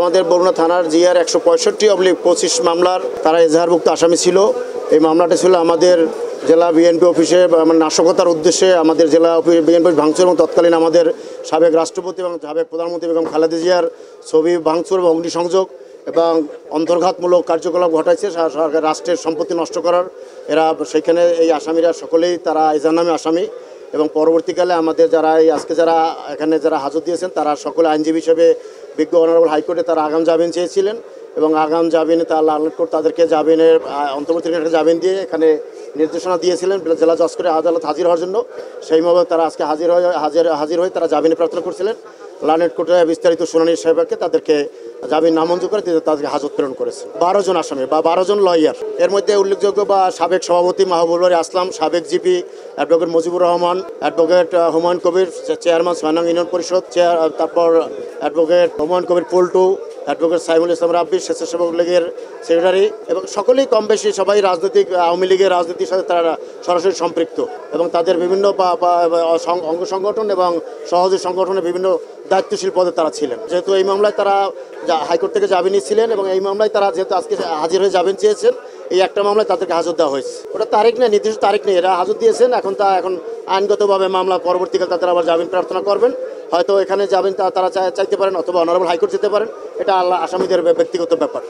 আমাদের বরুণা থানার জিআর 165/25 মামলার তারা এজাহারভুক্ত আসামি ছিল। এই মামলাটা ছিল আমাদের জেলা বিএনপি অফিসে নাশকতার উদ্দেশ্যে আমাদের জেলা বিএনপি ভাঙচুর এবং তৎকালীন আমাদের সাবেক রাষ্ট্রপতি এবং সাবেক প্রধানমন্ত্রী বেগম খালেদা জিয়ার ছবি ভাঙচুর এবং অগ্নিসংযোগ এবং অন্তর্ঘাতমূলক কার্যকলাপ ঘটাইছে রাষ্ট্রের সম্পত্তি নষ্ট করার। এরা সেখানে এই আসামিরা সকলেই তারা এজাহার নামে আসামি এবং পরবর্তীকালে আমাদের যারা আজকে যারা এখানে যারা হাজত দিয়েছেন তারা সকলে আইনজীবী হিসেবে বিজ্ঞ অনারেবল হাইকোর্টে তারা আগাম জামিন চেয়েছিলেন এবং আগাম জামিনে তারা লালন কোর্ট তাদেরকে জামিনের অন্তর্বর্তীকালীন জামিন দিয়ে এখানে নির্দেশনা দিয়েছিলেন জেলা জজ করে আদালত হাজির হওয়ার জন্য। সেইভাবে তারা আজকে হাজির হয়ে তারা জামিনে প্রার্থনা করছিলেন। লালন কোর্টে বিস্তারিত শুনানির সাহেবকে তাদেরকে জামিন নামঞ্জুর করে তাদেরকে হাজত প্রেরণ করেছে। 12 জন আসামি বা 12 জন লয়ার। এর মধ্যে উল্লেখযোগ্য বা সাবেক সভাপতি মাহবুবুল আসলাম, সাবেক GP advocate Mujibur Rahman, advocate Humayun Kabir chairman 6 নং ইউনিয়ন পরিষদ, তারপর অ্যাডভোকেট হুমায়ুন কবির পল্টু, অ্যাডভোকেট সাইমুল ইসলাম রাব্বি স্বেচ্ছাসেবক লীগের সেক্রেটারি এবং সকলেই কম বেশি সবাই রাজনৈতিক আওয়ামী লীগের রাজনীতির সাথে তারা সরাসরি সম্পৃক্ত এবং তাদের বিভিন্ন অঙ্গ সংগঠন এবং সহযোগী সংগঠনের বিভিন্ন দায়িত্বশীল পদে তারা ছিলেন। যেহেতু এই মামলায় তারা হাইকোর্ট থেকে জামিন নিয়েছিলেন এবং এই মামলায় তারা যেহেতু আজকে হাজির হয়ে জামিন চেয়েছেন, এই একটা মামলায় তাদেরকে হাজত দেওয়া হয়েছে। ওটা তারিখ নেই, নির্দিষ্ট তারিখ নেই, এরা হাজত দিয়েছেন। এখন আইনগতভাবে মামলা পরবর্তীকালে তারা আবার জামিন প্রার্থনা করবেন। হয়তো এখানে জামিন তারা চাইতে পারেন অথবা অনারেবল হাইকোর্ট যেতে পারেন। এটা আসামিদের ব্যক্তিগত ব্যাপার।